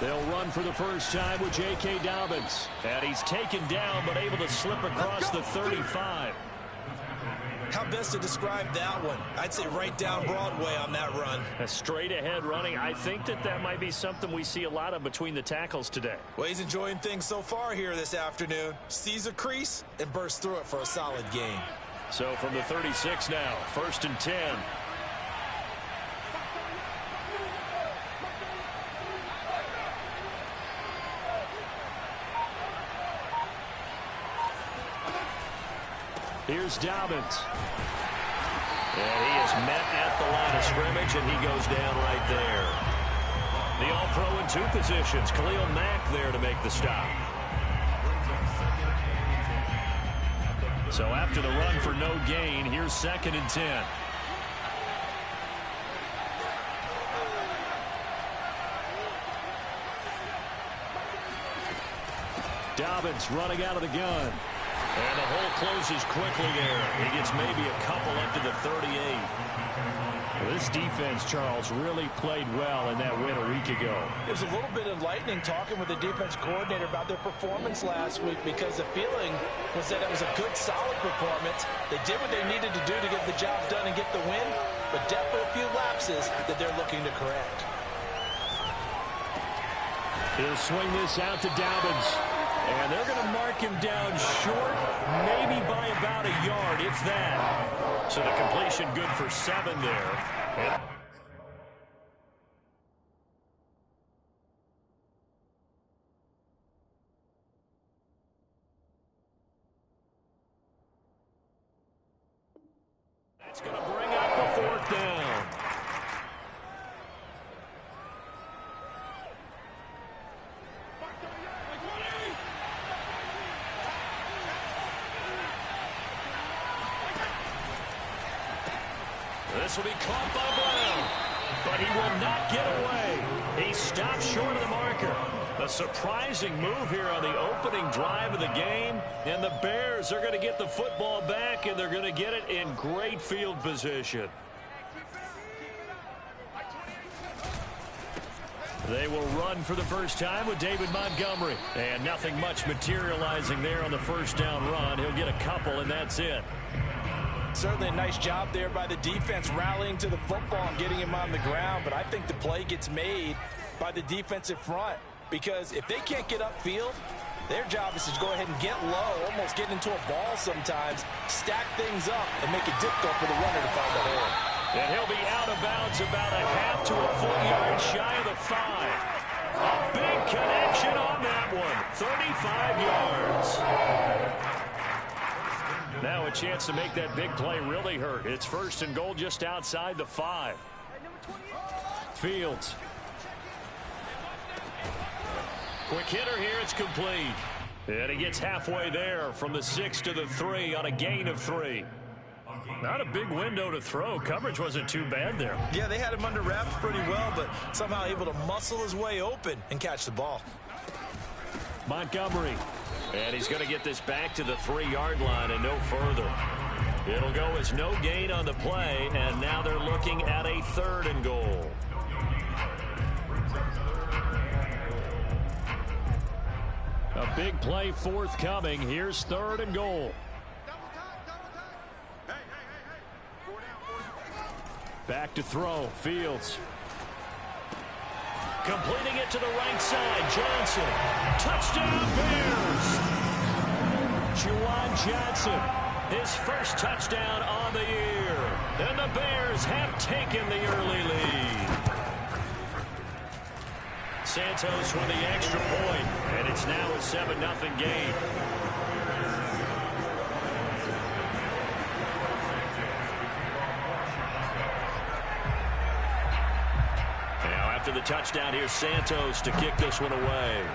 They'll run for the first time with J.K. Dobbins. And he's taken down but able to slip across the 35. How best to describe that one? I'd say right down Broadway on that run. A straight ahead running. I think that might be something we see a lot of between the tackles today. Well, he's enjoying things so far here this afternoon. Sees a crease and bursts through it for a solid gain. So from the 36 now, 1st and 10. Here's Dobbins. And he is met at the line of scrimmage, and he goes down right there. The All-Pro in 2 positions. Khalil Mack there to make the stop. So after the run for no gain, here's 2nd and 10. Dobbins running out of the gun. And the hole closes quickly there. He gets maybe a couple up to the 38. This defense, Charles, really played well in that win a week ago. It was a little bit enlightening talking with the defense coordinator about their performance last week, because the feeling was that it was a good, solid performance. They did what they needed to do to get the job done and get the win, but definitely a few lapses that they're looking to correct. He'll swing this out to Dobbins. And they're going to mark him down short, maybe by about a yard, if that. So the completion good for 7 there. That's going to bring up the 4th down. This will be caught by Brown, but he will not get away. He stopped short of the marker. A surprising move here on the opening drive of the game, and the Bears are going to get the football back, and they're going to get it in great field position. They will run for the first time with David Montgomery, and nothing much materializing there on the first down run. He'll get a couple, and that's it. Certainly a nice job there by the defense rallying to the football and getting him on the ground, but I think the play gets made by the defensive front, because if they can't get upfield, their job is to go ahead and get low, almost get into a ball sometimes, stack things up, and make it difficult for the runner to find the hole. And he'll be out of bounds about a half to a full yard shy of the 5. A big connection on that one, 35 yards. Now a chance to make that big play really hurt. It's 1st and goal just outside the 5. Fields. Quick hitter here, it's complete. And he gets halfway there from the 6 to the 3 on a gain of 3. Not a big window to throw. Coverage wasn't too bad there. Yeah, they had him under wraps pretty well, but somehow able to muscle his way open and catch the ball. Montgomery. And he's going to get this back to the 3-yard line and no further. It'll go as no gain on the play, and now they're looking at a 3rd and goal. A big play forthcoming. Here's 3rd and goal. Back to throw. Fields. Completing it to the right side. Johnson. Touchdown Bears. Juwan Johnson. His first touchdown on the year. And the Bears have taken the early lead. Santos with the extra point. And it's now a 7-0 game. After the touchdown, here's Santos to kick this one away.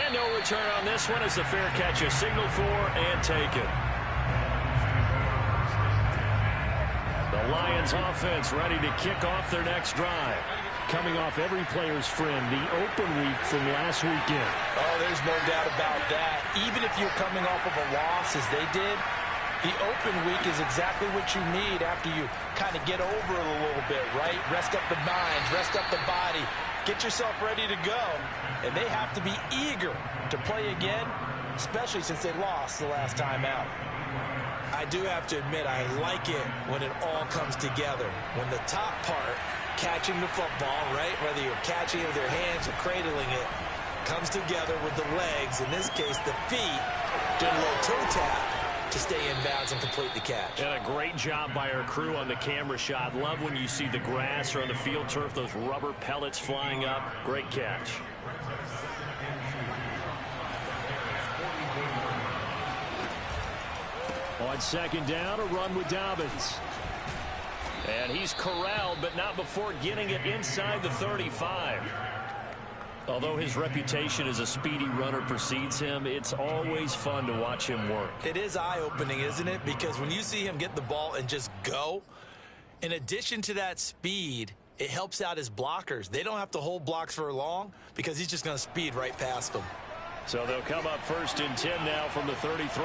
And no return on this one as the fair catch is signaled for and taken. The Lions offense ready to kick off their next drive. Coming off every player's friend, the open week from last weekend. Oh, there's no doubt about that. Even if you're coming off of a loss as they did, the open week is exactly what you need after you kind of get over it a little bit, right? Rest up the minds, rest up the body, get yourself ready to go. And they have to be eager to play again, especially since they lost the last time out. I do have to admit, I like it when it all comes together. When the top part, catching the football, right, whether you're catching it with your hands or cradling it, comes together with the legs, in this case the feet, doing a little toe tap to stay in bounds and complete the catch. And a great job by our crew on the camera shot. Love when you see the grass or on the field turf, those rubber pellets flying up. Great catch. On second down, a run with Dobbins. And he's corralled, but not before getting it inside the 35. Although his reputation as a speedy runner precedes him, it's always fun to watch him work. It is eye-opening, isn't it? Because when you see him get the ball and just go, in addition to that speed, it helps out his blockers. They don't have to hold blocks for long because he's just going to speed right past them. So they'll come up 1st and 10 now from the 33.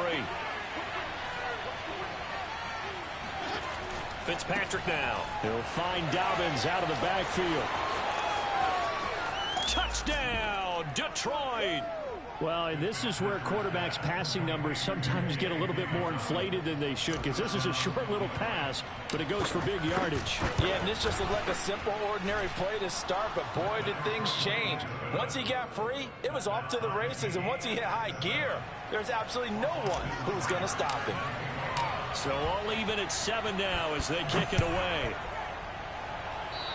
Fitzpatrick now. He'll find Dobbins out of the backfield. Touchdown, Detroit. Well, and this is where quarterbacks' passing numbers sometimes get a little bit more inflated than they should, because this is a short little pass, but it goes for big yardage. Yeah, and this just looked like a simple, ordinary play to start, but boy, did things change. Once he got free, it was off to the races, and once he hit high gear, there's absolutely no one who was going to stop him. So all even at 7 now as they kick it away.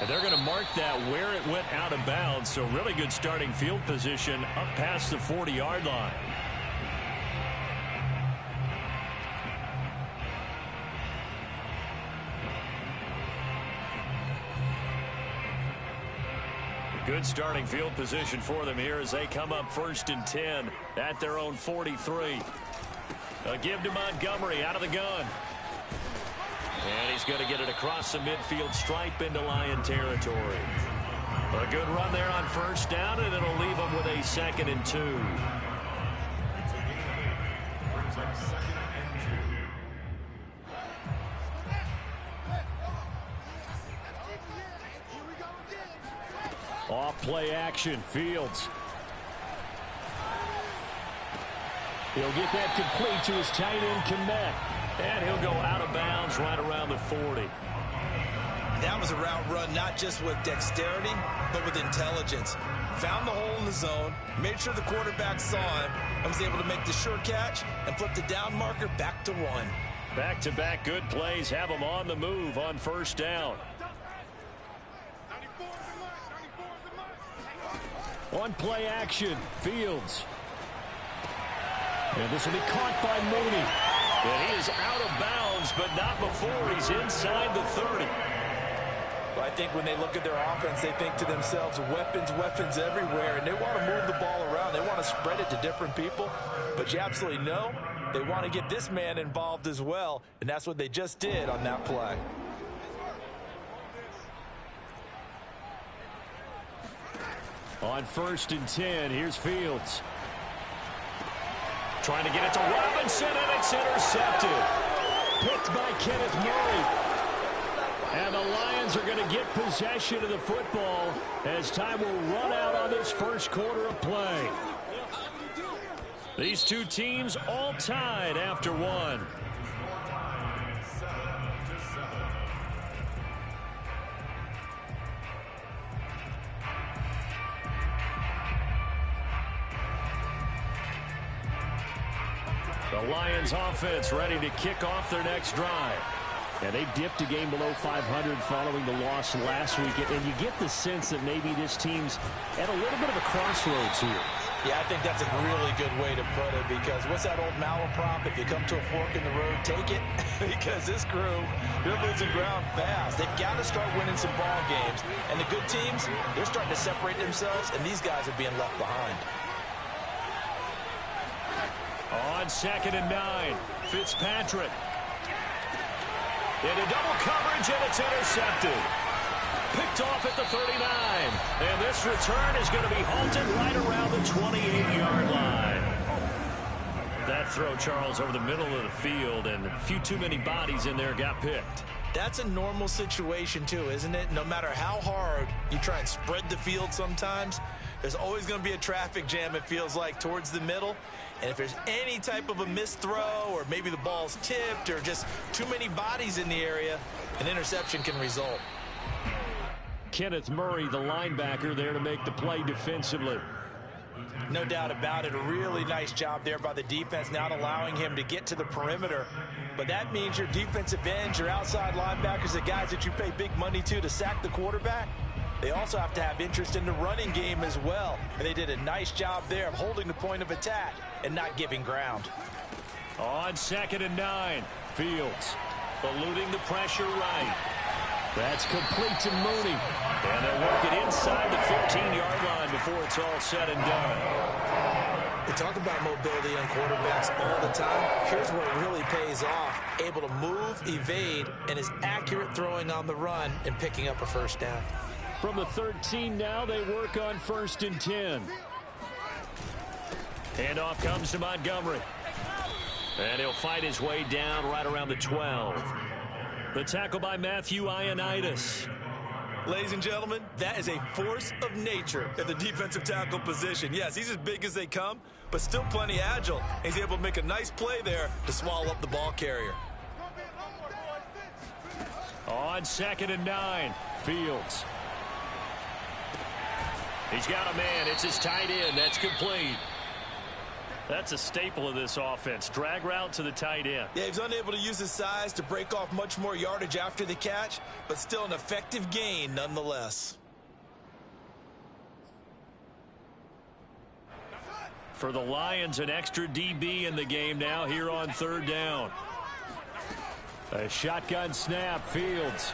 And they're going to mark that where it went out of bounds. So really good starting field position up past the 40-yard line. Good starting field position for them here as they come up 1st and 10 at their own 43. A give to Montgomery out of the gun. And he's going to get it across the midfield stripe into Lion territory. A good run there on 1st down, and it'll leave him with a 2nd and 2. Off play action, Fields. He'll get that complete to his tight end, Kmet. And he'll go out of bounds right around the 40. That was a route run not just with dexterity, but with intelligence. Found the hole in the zone, made sure the quarterback saw him, and was able to make the sure catch and flip the down marker back to 1. Back-to-back good plays have him on the move on 1st down. On play action, Fields. And this will be caught by Mooney. And he is out of bounds, but not before he's inside the 30. Well, I think when they look at their offense, they think to themselves, weapons, weapons everywhere, and they want to move the ball around. They want to spread it to different people, but you absolutely know they want to get this man involved as well, and that's what they just did on that play. On 1st and 10, here's Fields. Trying to get it to Robinson, and it's intercepted. Picked by Kenneth Murray. And the Lions are going to get possession of the football as time will run out on this first quarter of play. These two teams all tied after 1. The Lions offense ready to kick off their next drive. And they dipped a game below 500 following the loss last week. And you get the sense that maybe this team's at a little bit of a crossroads here. Yeah, I think that's a really good way to put it, because what's that old malaprop? If you come to a fork in the road, take it. Because this crew, they're losing ground fast. They've got to start winning some ball games. And the good teams, they're starting to separate themselves, and these guys are being left behind. On 2nd and 9, Fitzpatrick. Into double coverage, and it's intercepted. Picked off at the 39. And this return is going to be halted right around the 28-yard line. That throw, Charles, over the middle of the field, and a few too many bodies in there got picked. That's a normal situation, too, isn't it? No matter how hard you try and spread the field sometimes, there's always going to be a traffic jam, it feels like, towards the middle. And if there's any type of a missed throw or maybe the ball's tipped or just too many bodies in the area, an interception can result. Kenneth Murray, the linebacker, there to make the play defensively. No doubt about it. A really nice job there by the defense, not allowing him to get to the perimeter. But that means your defensive ends, your outside linebackers, the guys that you pay big money to sack the quarterback, they also have to have interest in the running game as well. And they did a nice job there of holding the point of attack and not giving ground. On 2nd and 9, Fields eluding the pressure right. That's complete to Mooney. And they'll work it inside the 15-yard line before it's all said and done. We talk about mobility on quarterbacks all the time. Here's where it really pays off. Able to move, evade, and is accurate throwing on the run and picking up a first down. From the 13 now, they work on 1st and 10. Handoff comes to Montgomery. And he'll fight his way down right around the 12. The tackle by Matthew Ioannidis. Ladies and gentlemen, that is a force of nature at the defensive tackle position. Yes, he's as big as they come, but still plenty agile. He's able to make a nice play there to swallow up the ball carrier. On 2nd and 9, Fields. He's got a man. It's his tight end. That's complete. That's a staple of this offense. Drag route to the tight end. Yeah, he's unable to use his size to break off much more yardage after the catch, but still an effective gain nonetheless. For the Lions, an extra DB in the game now here on 3rd down. A shotgun snap, Fields.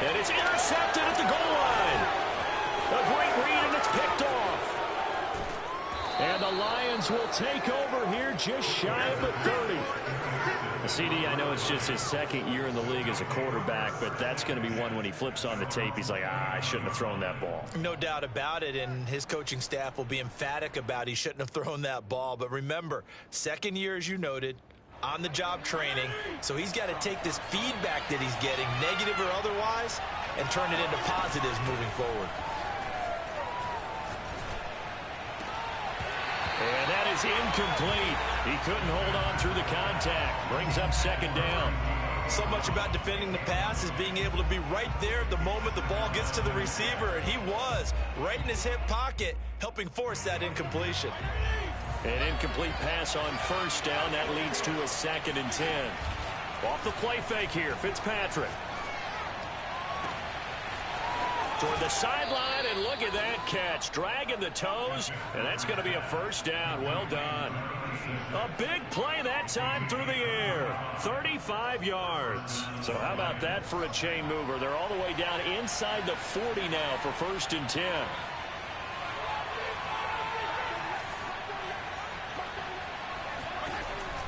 And it's intercepted at the goal line. A great read, and it's picked off. And the Lions will take over here just shy of the 30. CD, I know it's just his 2nd year in the league as a quarterback, but that's going to be one when he flips on the tape. He's like, I shouldn't have thrown that ball. No doubt about it, and his coaching staff will be emphatic about he shouldn't have thrown that ball. But remember, 2nd year, as you noted, on-the-job training, so he's got to take this feedback that he's getting, negative or otherwise, and turn it into positives moving forward. And that is incomplete. He couldn't hold on through the contact. Brings up 2nd down. So much about defending the pass is being able to be right there at the moment the ball gets to the receiver, and he was right in his hip pocket, helping force that incompletion. An incomplete pass on 1st down. That leads to a 2nd and 10. Off the play fake here, Fitzpatrick. Toward the sideline, and look at that catch. Dragging the toes, and that's going to be a 1st down. Well done. A big play that time through the air. 35 yards. So how about that for a chain mover? They're all the way down inside the 40 now for 1st and 10.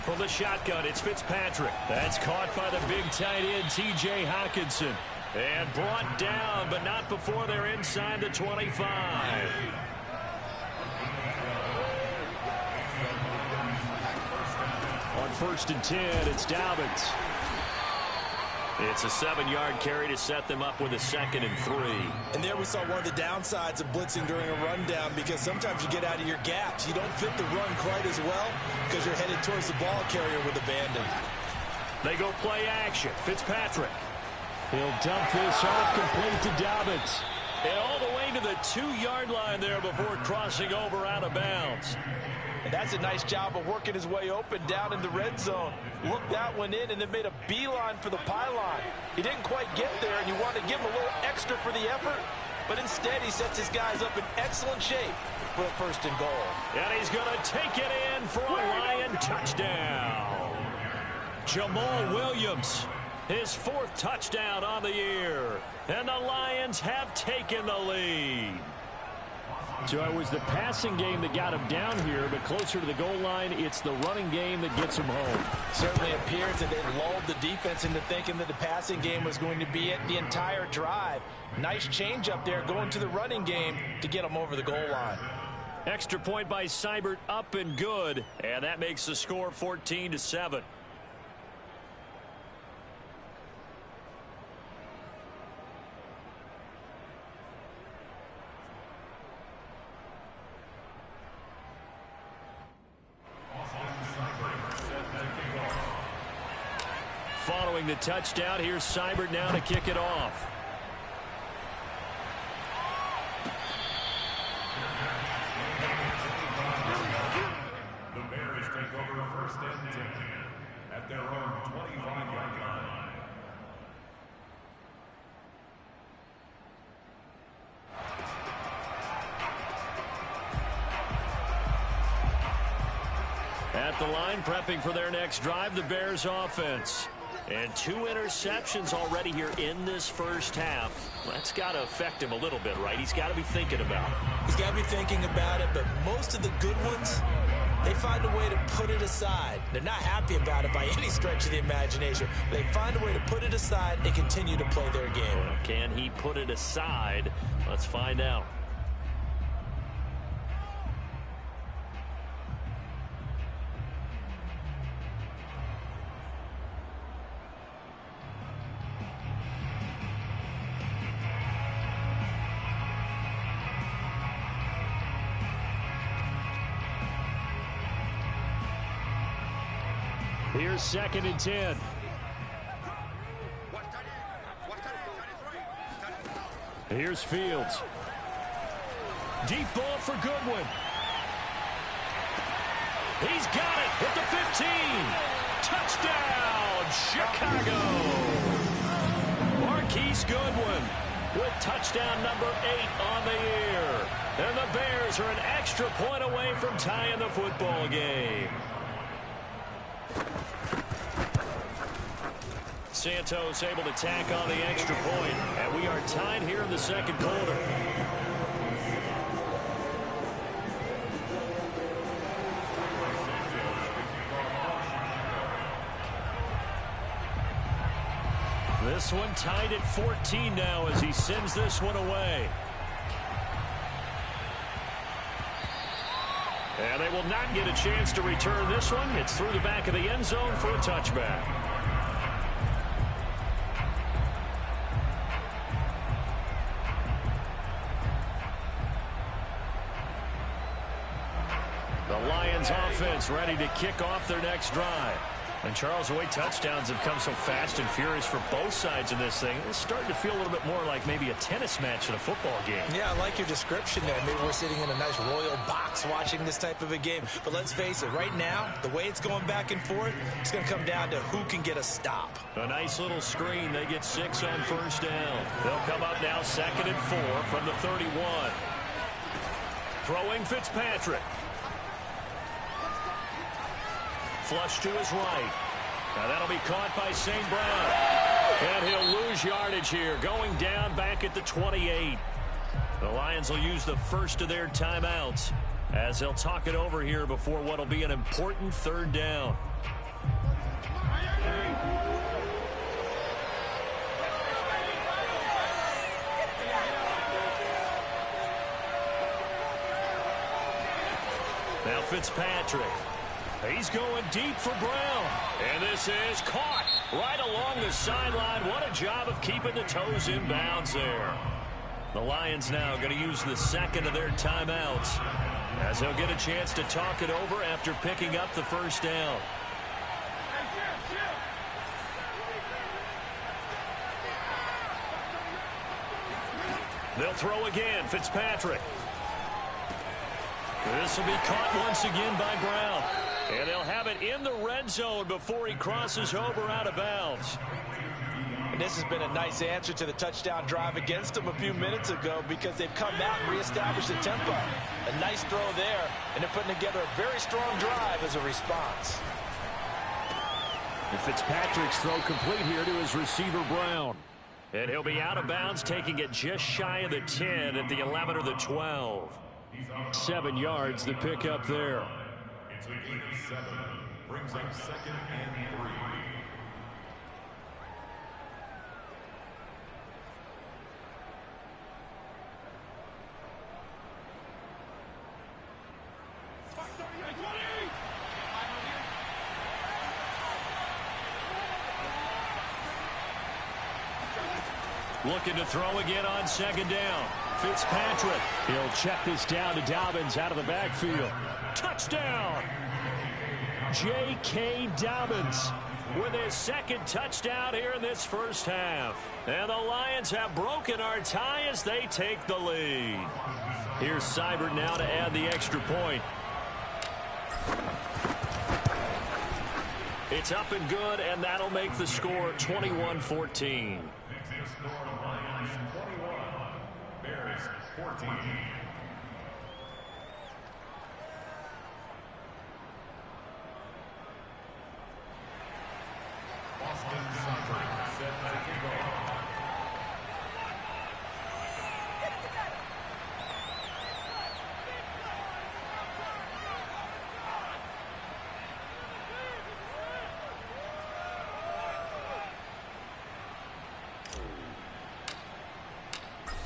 From the shotgun, it's Fitzpatrick. That's caught by the big tight end, T.J. Hockenson. And brought down, but not before they're inside the 25. On 1st and 10, it's Dobbins. It's a 7-yard carry to set them up with a 2nd and 3. And there we saw one of the downsides of blitzing during a rundown, because sometimes you get out of your gaps. You don't fit the run quite as well because you're headed towards the ball carrier with abandon. They go play action. Fitzpatrick. He'll dump this off complete to Dobbins. And all the way to the 2-yard line there before crossing over out of bounds. And that's a nice job of working his way open down in the red zone. Looked that one in and then made a beeline for the pylon. He didn't quite get there, and you want to give him a little extra for the effort. But instead, he sets his guys up in excellent shape for a 1st and goal. And he's going to take it in for a Lion touchdown. Jamal Williams. His 4th touchdown on the year. And the Lions have taken the lead. So it was the passing game that got him down here, but closer to the goal line, it's the running game that gets him home. Certainly appears that they lulled the defense into thinking that the passing game was going to be it the entire drive. Nice change up there going to the running game to get him over the goal line. Extra point by Seibert, up and good. And that makes the score 14-7. Following the touchdown, here's Seibert now to kick it off. The Bears take over first and 10 at their own 25-yard line. At the line, prepping for their next drive, the Bears offense. And 2 interceptions already here in this first half. That's got to affect him a little bit, right? He's got to be thinking about it. He's got to be thinking about it, but most of the good ones, they find a way to put it aside. They're not happy about it by any stretch of the imagination. They find a way to put it aside and continue to play their game. Well, can he put it aside? Let's find out. Here's 2nd and 10. Here's Fields. Deep ball for Goodwin. He's got it at the 15. Touchdown, Chicago. Marquise Goodwin with touchdown number 8 on the year. And the Bears are an extra point away from tying the football game. Santos able to tack on the extra point, and we are tied here in the second quarter. This one tied at 14 now as he sends this one away. And they will not get a chance to return this one. It's through the back of the end zone for a touchback. Offense ready to kick off their next drive. And Charles, the way touchdowns have come so fast and furious for both sides of this thing, it's starting to feel a little bit more like maybe a tennis match in a football game. Yeah, I like your description there. Maybe we're sitting in a nice royal box watching this type of a game. But let's face it, right now, the way it's going back and forth, it's going to come down to who can get a stop. A nice little screen. They get 6 on first down. They'll come up now 2nd and 4 from the 31. Throwing Fitzpatrick. Flush to his right. Now that'll be caught by St. Brown. And he'll lose yardage here, going down back at the 28. The Lions will use the first of their timeouts as they'll talk it over here before what will be an important 3rd down. Now Fitzpatrick. He's going deep for Brown. And this is caught right along the sideline. What a job of keeping the toes in bounds there. The Lions now going to use the 2nd of their timeouts as they'll get a chance to talk it over after picking up the first down. They'll throw again. Fitzpatrick. This will be caught once again by Brown. And they'll have it in the red zone before he crosses over out of bounds. And this has been a nice answer to the touchdown drive against them a few minutes ago because they've come out and reestablished the tempo. A nice throw there, and they're putting together a very strong drive as a response. And Fitzpatrick's throw complete here to his receiver, Brown. And he'll be out of bounds, taking it just shy of the 10 at the 11 or the 12. 7 yards, the pickup there. It's a gain of 7. Brings up 2nd and 3. Looking to throw again on second down. Fitzpatrick. He'll check this down to Dobbins out of the backfield. Touchdown! J.K. Dobbins with his second touchdown here in this first half. And the Lions have broken our tie as they take the lead. Here's Seibert now to add the extra point. It's up and good, and that'll make the score 21-14. Bears 14. Boston Celtics set to kick off.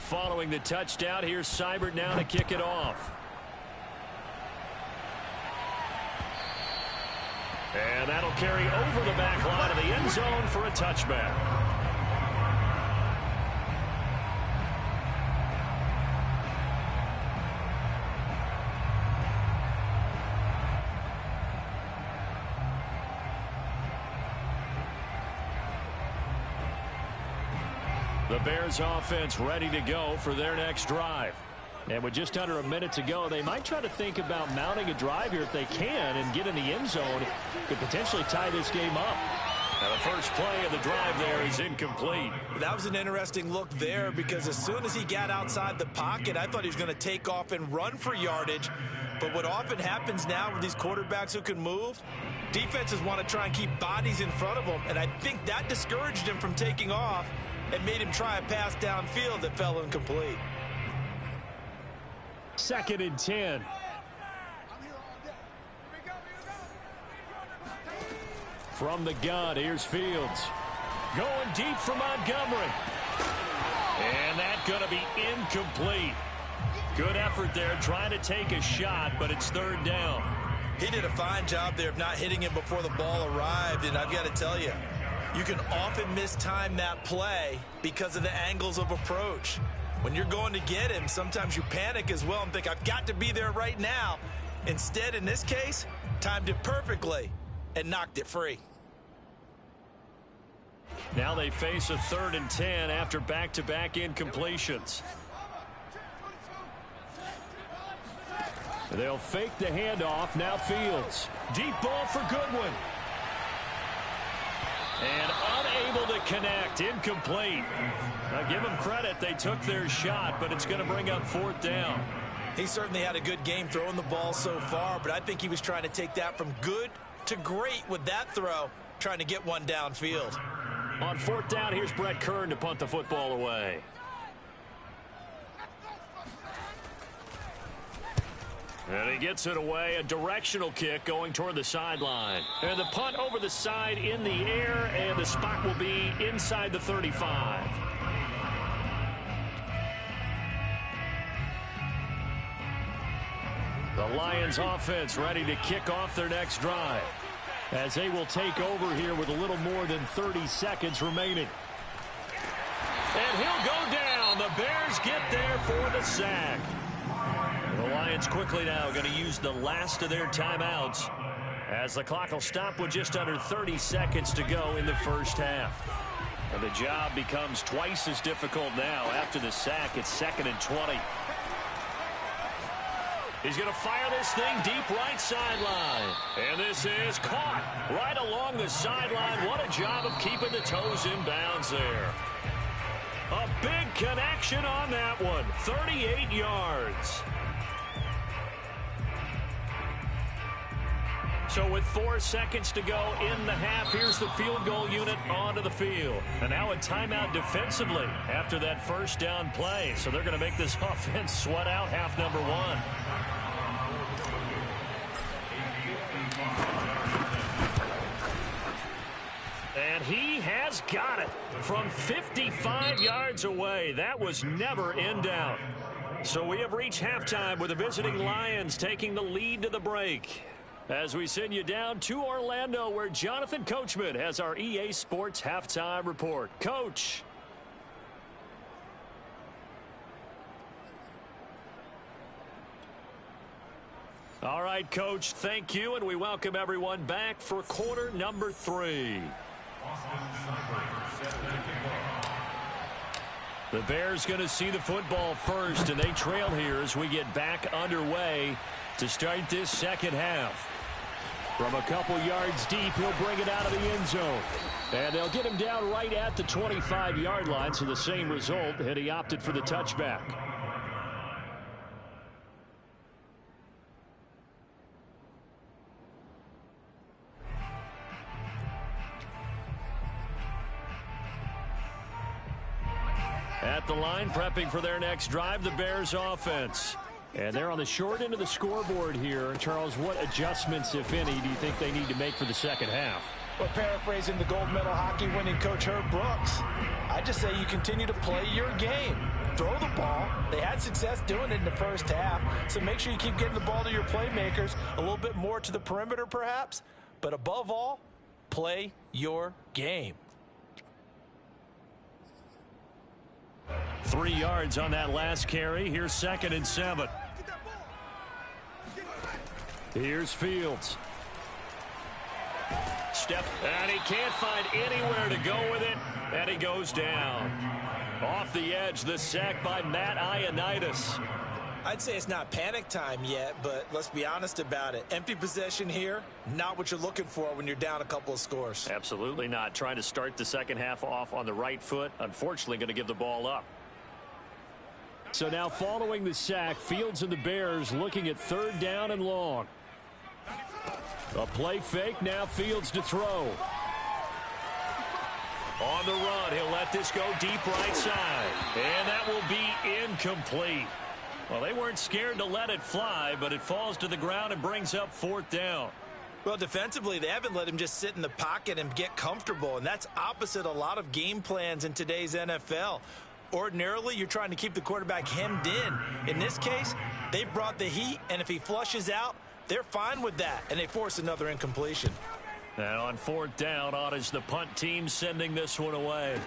Following the touchdown, here's Seibert now to kick it off. And that'll carry over the back line of the end zone for a touchback. The Bears offense ready to go for their next drive. And with just under a minute to go, they might try to think about mounting a drive here if they can and get in the end zone. Could potentially tie this game up. Now the first play of the drive there is incomplete. That was an interesting look there because as soon as he got outside the pocket, I thought he was going to take off and run for yardage. But what often happens now with these quarterbacks who can move, defenses want to try and keep bodies in front of them. And I think that discouraged him from taking off and made him try a pass downfield that fell incomplete. 2nd and 10. From the gun, here's Fields. Going deep for Montgomery. And that's going to be incomplete. Good effort there trying to take a shot, but it's 3rd down. He did a fine job there of not hitting him before the ball arrived, and I've got to tell you, you can often mistime that play because of the angles of approach. When you're going to get him, sometimes you panic as well and think, I've got to be there right now. Instead, in this case, timed it perfectly and knocked it free. Now they face a 3rd and 10 after back-to-back incompletions. They'll fake the handoff. Now Fields. Deep ball for Goodwin. And unable to connect. Incomplete. Now give them credit. They took their shot, but it's going to bring up 4th down. He certainly had a good game throwing the ball so far, but I think he was trying to take that from good to great with that throw, trying to get one downfield. On 4th down, here's Brett Kern to punt the football away. And he gets it away, a directional kick going toward the sideline. And the punt over the side in the air, and the spot will be inside the 35. The Lions offense ready to kick off their next drive, as they will take over here with a little more than 30 seconds remaining. And he'll go down. The Bears get there for the sack. The Lions quickly now going to use the last of their timeouts as the clock will stop with just under 30 seconds to go in the first half. And the job becomes twice as difficult now after the sack. It's 2nd and 20. He's going to fire this thing deep right sideline. And this is caught right along the sideline. What a job of keeping the toes in bounds there. A big connection on that one. 38 yards. So with 4 seconds to go in the half, here's the field goal unit onto the field. And now a timeout defensively after that first down play. So they're going to make this offense sweat out half number 1. And he has got it from 55 yards away. That was never in doubt. So we have reached halftime with the visiting Lions taking the lead to the break. As we send you down to Orlando, where Jonathan Coachman has our EA Sports Halftime Report. Coach. All right, Coach, thank you, and we welcome everyone back for quarter number 3. The Bears going to see the football first, and they trail here as we get back underway to start this second half. From a couple yards deep, he'll bring it out of the end zone. And they'll get him down right at the 25-yard line, so the same result, and he opted for the touchback. At the line, prepping for their next drive, the Bears offense. And they're on the short end of the scoreboard here. Charles, what adjustments, if any, do you think they need to make for the second half? Well, paraphrasing the gold medal hockey winning coach Herb Brooks, I just say you continue to play your game. Throw the ball. They had success doing it in the first half, so make sure you keep getting the ball to your playmakers, a little bit more to the perimeter perhaps, but above all, play your game. 3 yards on that last carry. Here's 2nd and 7. Here's Fields. Step, and he can't find anywhere to go with it, and he goes down. Off the edge, the sack by Matt Ioannidis. I'd say it's not panic time yet, but let's be honest about it. Empty possession here, not what you're looking for when you're down a couple of scores. Absolutely not. Trying to start the second half off on the right foot. Unfortunately, going to give the ball up. So now following the sack, Fields and the Bears looking at 3rd down and long. A play fake, now Fields to throw. On the run, he'll let this go deep right side. And that will be incomplete. Well, they weren't scared to let it fly, but it falls to the ground and brings up 4th down. Well, defensively, they haven't let him just sit in the pocket and get comfortable, and that's opposite a lot of game plans in today's NFL. Ordinarily, you're trying to keep the quarterback hemmed in. In this case, they brought the heat, and if he flushes out, they're fine with that, and they force another incompletion. And on 4th down, on is the punt team sending this one away.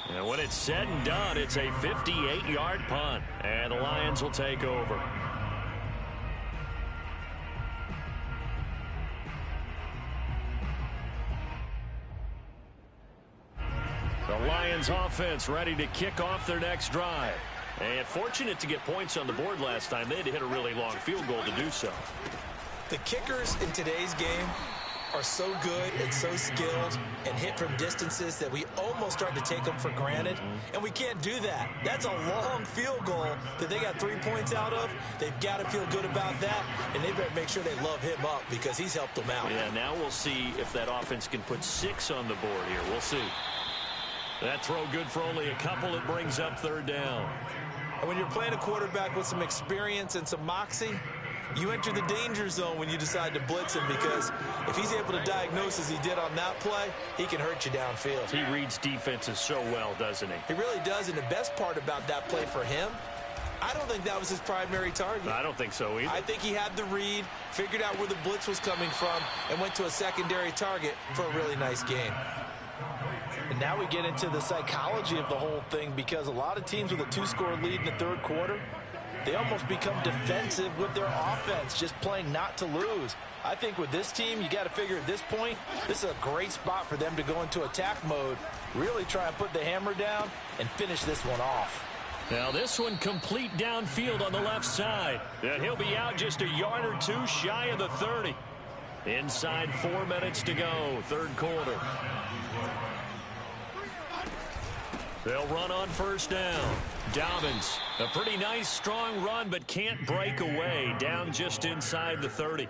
And when it's said and done, it's a 58-yard punt, and the Lions will take over. The Lions offense ready to kick off their next drive. And fortunate to get points on the board last time. They had to hit a really long field goal to do so. The kickers in today's game are so good and so skilled and hit from distances that we almost start to take them for granted, and we can't do that. That's a long field goal that they got 3 points out of. They've got to feel good about that, and they better make sure they love him up because he's helped them out. Yeah, now we'll see if that offense can put 6 on the board here. We'll see. That throw good for only a couple. It brings up 3rd down. And when you're playing a quarterback with some experience and some moxie, you enter the danger zone when you decide to blitz him, because if he's able to diagnose as he did on that play, he can hurt you downfield. He reads defenses so well, doesn't he? He really does, and the best part about that play for him, I don't think that was his primary target. I don't think so either. I think he had the read, figured out where the blitz was coming from, and went to a secondary target for a really nice gain. And now we get into the psychology of the whole thing, because a lot of teams with a 2-score lead in the 3rd quarter, they almost become defensive with their offense, just playing not to lose. I think with this team, you got to figure at this point, this is a great spot for them to go into attack mode, really try and put the hammer down and finish this one off. Now this one complete downfield on the left side. And he'll be out just a yard or 2 shy of the 30. Inside 4 minutes to go, 3rd quarter. They'll run on 1st down. Dobbins, a pretty nice, strong run, but can't break away. Down just inside the 30.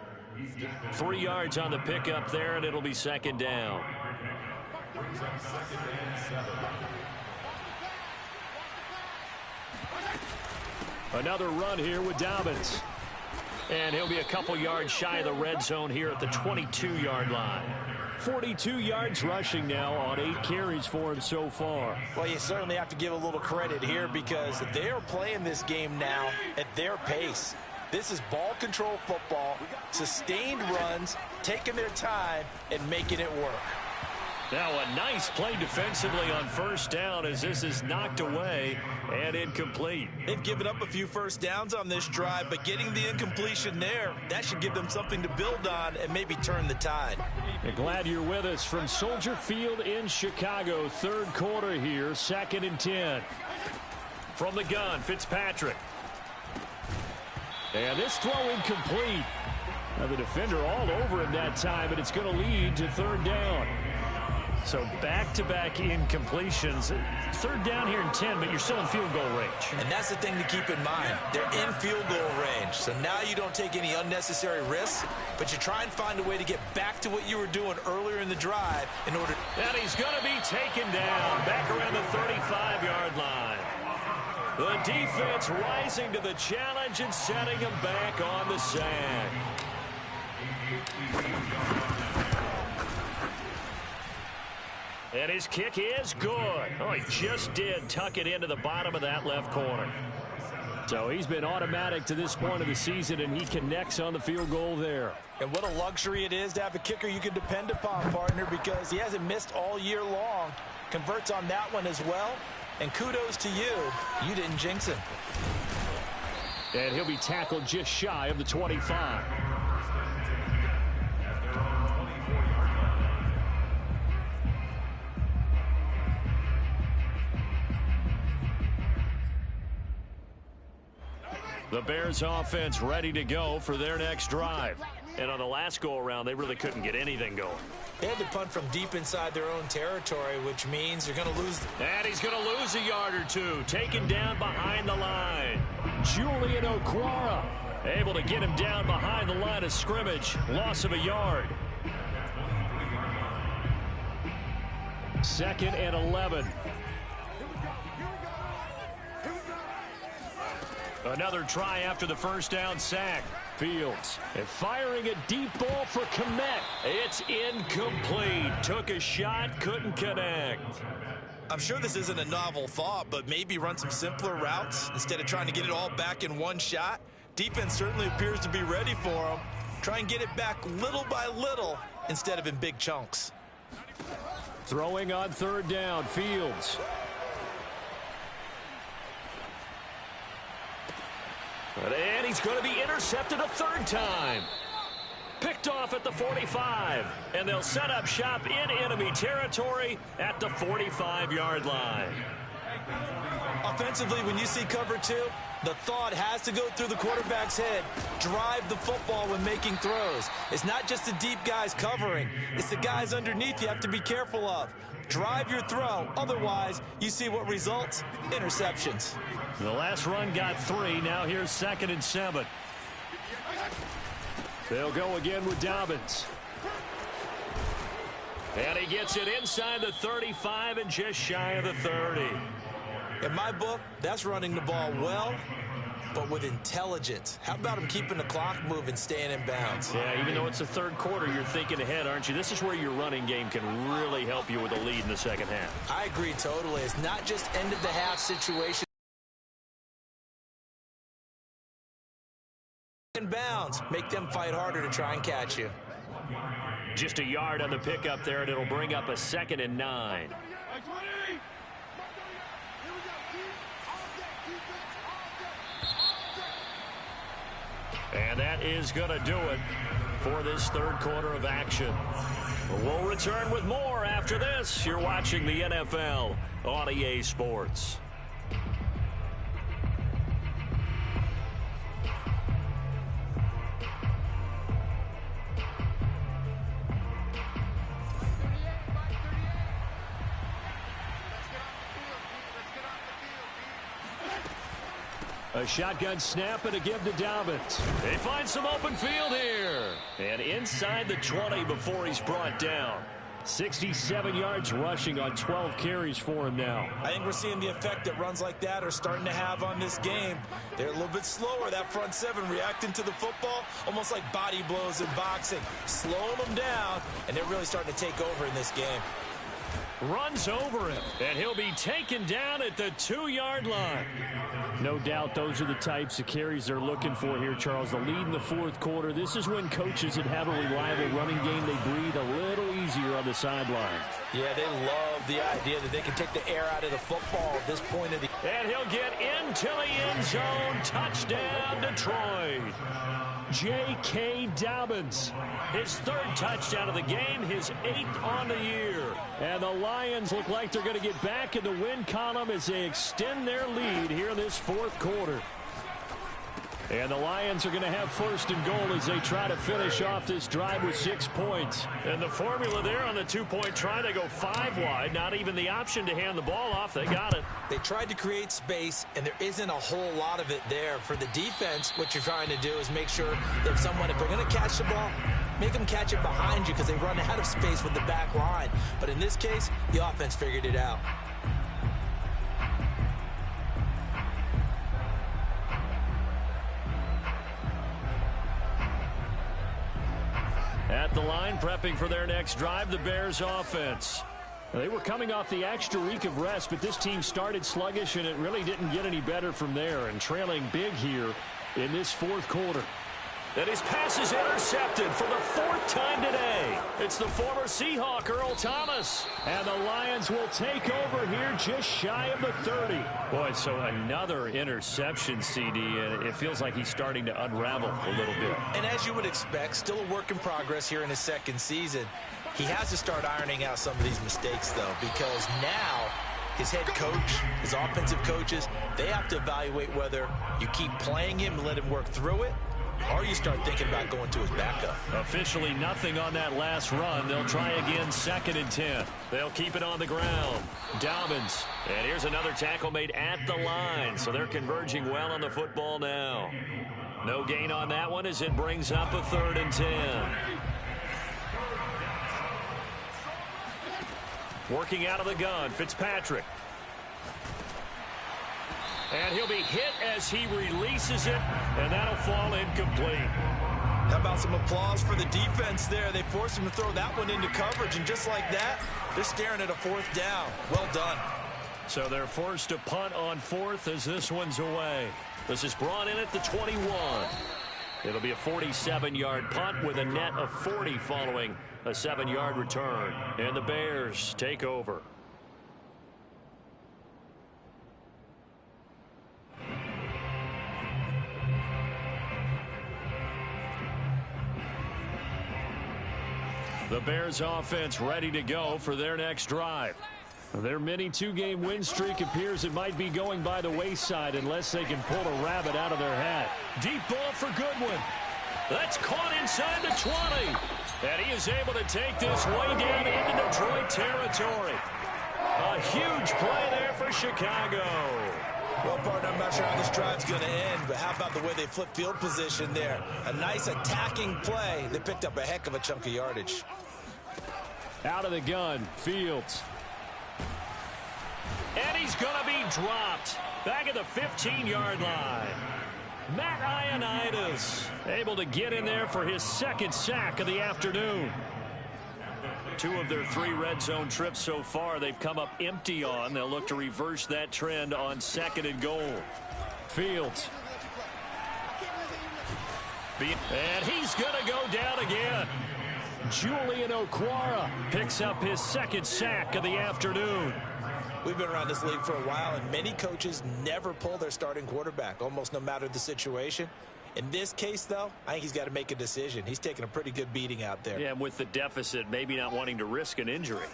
3 yards on the pickup there, and it'll be 2nd down. Another run here with Dobbins. And he'll be a couple yards shy of the red zone here at the 22-yard line. 42 yards rushing now on 8 carries for him so far. Well, you certainly have to give a little credit here, because they're playing this game now at their pace. This is ball control football, sustained runs, taking their time and making it work. Now a nice play defensively on first down as this is knocked away and incomplete. They've given up a few first downs on this drive, but getting the incompletion there, that should give them something to build on and maybe turn the tide. And glad you're with us from Soldier Field in Chicago. Third quarter here, 2nd and 10. From the gun, Fitzpatrick. And this throw incomplete. Now the defender all over him that time, and it's going to lead to third down. So back-to-back incompletions. Third down here in 10, but you're still in field goal range. And that's the thing to keep in mind. They're in field goal range. So now you don't take any unnecessary risks, but you try and find a way to get back to what you were doing earlier in the drive in order. And he's going to be taken down back around the 35-yard line. The defense rising to the challenge and setting him back on the sack. And his kick is good. Oh, he just did tuck it into the bottom of that left corner. So he's been automatic to this point of the season, and he connects on the field goal there. And what a luxury it is to have a kicker you can depend upon, partner, because he hasn't missed all year long. Converts on that one as well. And kudos to you. You didn't jinx him. And he'll be tackled just shy of the 25. The Bears offense ready to go for their next drive. And on the last go-around, they really couldn't get anything going. They had to punt from deep inside their own territory, which means you're going to lose. And he's going to lose a yard or two. Taken down behind the line. Julian Okwara able to get him down behind the line of scrimmage. Loss of a yard. 2nd and 11. Another try after the first down sack. Fields and firing a deep ball for Kmet. It's incomplete. Took a shot, couldn't connect. I'm sure this isn't a novel thought, but maybe run some simpler routes instead of trying to get it all back in one shot. Defense certainly appears to be ready for him. Try and get it back little by little instead of in big chunks. Throwing on third down, Fields. And he's going to be intercepted a third time. Picked off at the 45. And they'll set up shop in enemy territory at the 45-yard line. Offensively, when you see cover two, the thought has to go through the quarterback's head. Drive the football when making throws. It's not just the deep guys covering. It's the guys underneath you have to be careful of. Drive your throw. Otherwise, you see what results? Interceptions. The last run got 3. Now here's 2nd and 7. They'll go again with Dobbins. And he gets it inside the 35 and just shy of the 30. In my book, that's running the ball well, but with intelligence. How about him keeping the clock moving, staying in bounds? Yeah, even though it's the third quarter, you're thinking ahead, aren't you? This is where your running game can really help you with a lead in the second half. I agree totally. It's not just end of the half situation. In bounds, make them fight harder to try and catch you. Just a yard on the pickup there, and it'll bring up a 2nd and 9. And that is going to do it for this third quarter of action. We'll return with more after this. You're watching the NFL on EA Sports. A shotgun snap and a give to Dobbins. They find some open field here. And inside the 20 before he's brought down. 67 yards rushing on 12 carries for him now. I think we're seeing the effect that runs like that are starting to have on this game. They're a little bit slower, that front seven, reacting to the football, almost like body blows in boxing. Slowing them down, and they're really starting to take over in this game. runs over him, and he'll be taken down at the 2-yard line. No doubt those are the types of carries they're looking for here, Charles. The lead in the fourth quarter. This is when coaches that have a reliable running game, they breathe a little easier on the sideline. Yeah, they love the idea that they can take the air out of the football at this point of the... And he'll get into the end zone. Touchdown, Detroit. J.K. Dobbins, his 3rd touchdown of the game, his 8th on the year. And the Lions look like they're going to get back in the win column as they extend their lead here in this fourth quarter. And the Lions are going to have 1st and goal as they try to finish off this drive with 6 points. And the formula there on the 2-point try to go 5 wide. Not even the option to hand the ball off. They got it. They tried to create space, and there isn't a whole lot of it there. For the defense, what you're trying to do is make sure that if they're going to catch the ball, make them catch it behind you because they run out of space with the back line. But in this case, the offense figured it out. At the line, prepping for their next drive, the Bears offense. They were coming off the extra week of rest, but this team started sluggish, and it really didn't get any better from there, and trailing big here in this fourth quarter. And his pass is intercepted for the 4th time today. It's the former Seahawk, Earl Thomas. And the Lions will take over here just shy of the 30. Boy, so another interception, CD, and it feels like he's starting to unravel a little bit. And as you would expect, still a work in progress here in his 2nd season. He has to start ironing out some of these mistakes, though, because now his head coach, his offensive coaches, they have to evaluate whether you keep playing him and let him work through it, or you start thinking about going to his backup. Officially nothing on that last run. They'll try again 2nd and 10. They'll keep it on the ground. Dobbins. And here's another tackle made at the line. So they're converging well on the football now. No gain on that one as it brings up a 3rd and 10. Working out of the gun, Fitzpatrick. And he'll be hit as he releases it, and that'll fall incomplete. How about some applause for the defense there? They forced him to throw that one into coverage, and just like that, they're staring at a 4th down. Well done. So they're forced to punt on 4th as this one's away. This is brought in at the 21. It'll be a 47-yard punt with a net of 40 following a 7-yard return. And the Bears take over. The Bears offense ready to go for their next drive. Their mini 2-game win streak appears it might be going by the wayside unless they can pull a rabbit out of their hat. Deep ball for Goodwin. That's caught inside the 20. And he is able to take this way down into Detroit territory. A huge play there for Chicago. Well, partner, I'm not sure how this drive's going to end, but how about the way they flip field position there? A nice attacking play. They picked up a heck of a chunk of yardage. Out of the gun, Fields. And he's going to be dropped back at the 15-yard line. Matt Ioannidis able to get in there for his 2nd sack of the afternoon. 2 of their 3 red zone trips so far they've come up empty on. They'll look to reverse that trend on 2nd and goal. Fields. And he's going to go down again. Julian Okwara picks up his 2nd sack of the afternoon. We've been around this league for a while, and many coaches never pull their starting quarterback, almost no matter the situation. In this case, though, I think he's got to make a decision. He's taking a pretty good beating out there. Yeah, with the deficit, maybe not wanting to risk an injury.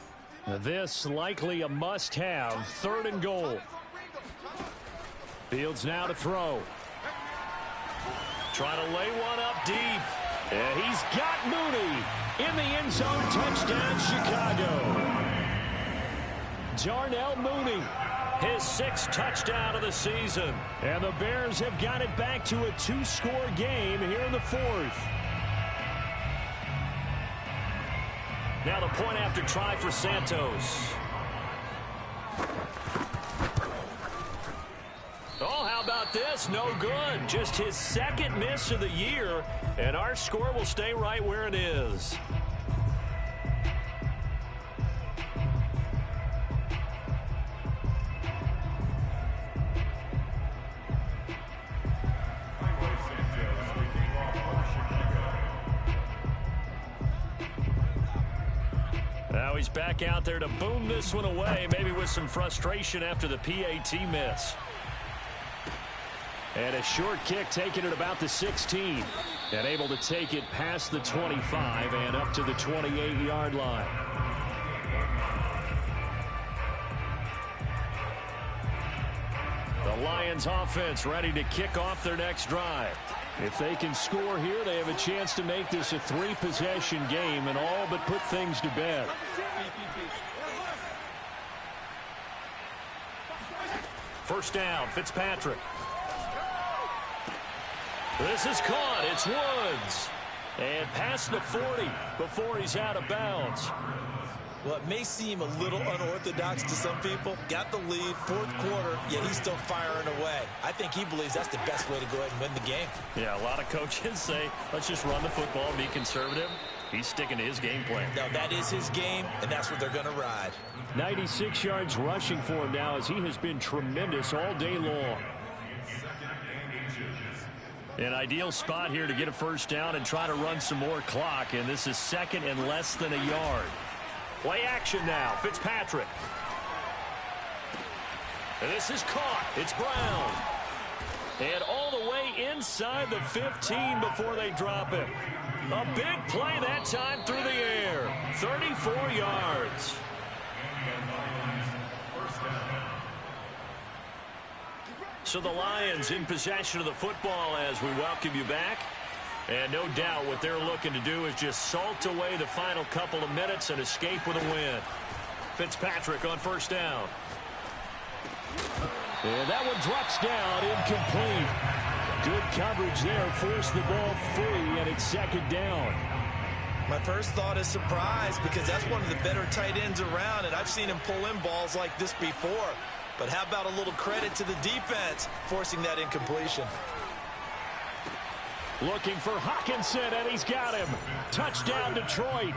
This likely a must-have, 3rd and goal. Fields now to throw. Trying to lay one up deep. And he's got Mooney in the end zone. Touchdown, Chicago. Darnell Mooney, his 6th touchdown of the season. And the Bears have got it back to a 2-score game here in the 4th. Now the point after try for Santos. Oh, how about this? No good. Just his 2nd miss of the year. And our score will stay right where it is. he's back out there to boom this one away, maybe with some frustration after the PAT miss. And a short kick taken at about the 16. And able to take it past the 25 and up to the 28-yard line. The Lions offense ready to kick off their next drive. If they can score here, they have a chance to make this a 3-possession game and all but put things to bed. First down, Fitzpatrick. This is caught. It's Woods. And past the 40 before he's out of bounds. Well, it may seem a little unorthodox to some people. Got the lead, fourth quarter, yet he's still firing away. I think he believes that's the best way to go ahead and win the game. Yeah, a lot of coaches say, let's just run the football and be conservative. He's sticking to his game plan. No, that is his game, and that's what they're going to ride. 96 yards rushing for him now as he has been tremendous all day long. An ideal spot here to get a first down and try to run some more clock, and this is second and less than a yard. Play action now. Fitzpatrick. And this is caught. It's Brown. And all the way inside the 15 before they drop him. A big play that time through the air. 34 yards. So the Lions in possession of the football as we welcome you back. And no doubt what they're looking to do is just salt away the final couple of minutes and escape with a win. Fitzpatrick on first down. And that one drops down, incomplete. Good coverage there, forced the ball free, and it's second down. My first thought is surprise because that's one of the better tight ends around, and I've seen him pull in balls like this before. But how about a little credit to the defense forcing that incompletion? Looking for Hockenson, and he's got him. Touchdown, Detroit.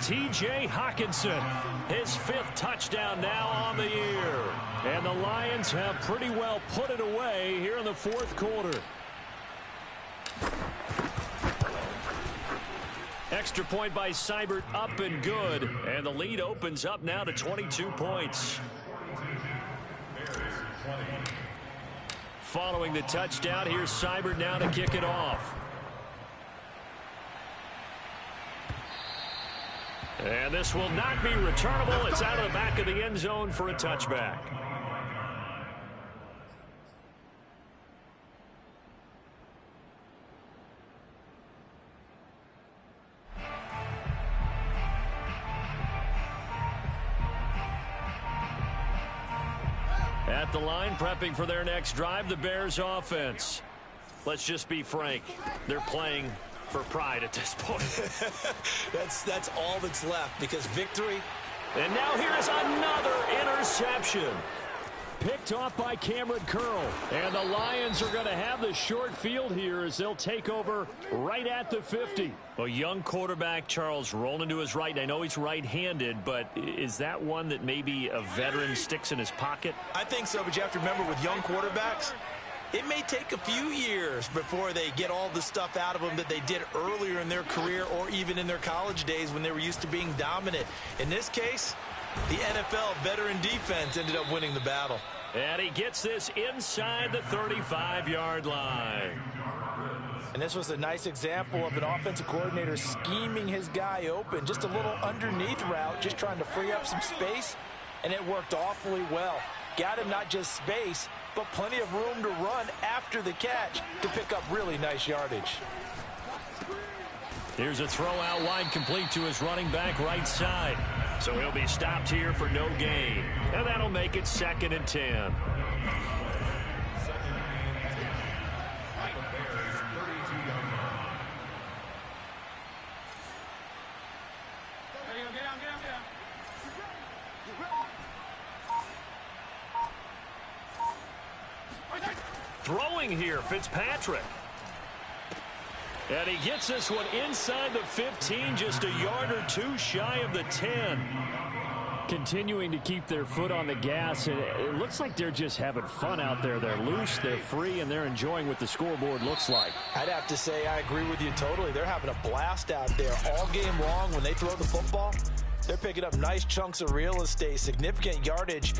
T.J. Hockenson, his 5th touchdown now on the year. And the Lions have pretty well put it away here in the fourth quarter. Extra point by Seibert, up and good. And the lead opens up now to 22 points. Following the touchdown, here's Seibert now to kick it off. And this will not be returnable. It's out of the back of the end zone for a touchback. At the line, prepping for their next drive, the Bears offense. Let's just be frank. They're playing for pride at this point. That's all that's left because victory. And now here's another interception. Picked off by Cameron Curl. And the Lions are going to have the short field here as they'll take over right at the 50. A young quarterback, Charles, rolling to his right. I know he's right-handed, but is that one that maybe a veteran sticks in his pocket? I think so, but you have to remember with young quarterbacks, it may take a few years before they get all the stuff out of them that they did earlier in their career or even in their college days when they were used to being dominant. In this case, the NFL veteran defense ended up winning the battle. And he gets this inside the 35-yard line. And this was a nice example of an offensive coordinator scheming his guy open. Just a little underneath route, just trying to free up some space, and it worked awfully well. Got him not just space, but plenty of room to run after the catch to pick up really nice yardage. Here's a throw out wide complete to his running back right side. So he'll be stopped here for no gain. And that'll make it 2nd and 10. Throwing here, Fitzpatrick. And he gets this one inside the 15, just a yard or two shy of the 10. continuing to keep their foot on the gas, and it looks like they're just having fun out there. They're loose, they're free, and they're enjoying what the scoreboard looks like. I'd have to say I agree with you totally. They're having a blast out there all game long. When they throw the football, they're picking up nice chunks of real estate, significant yardage.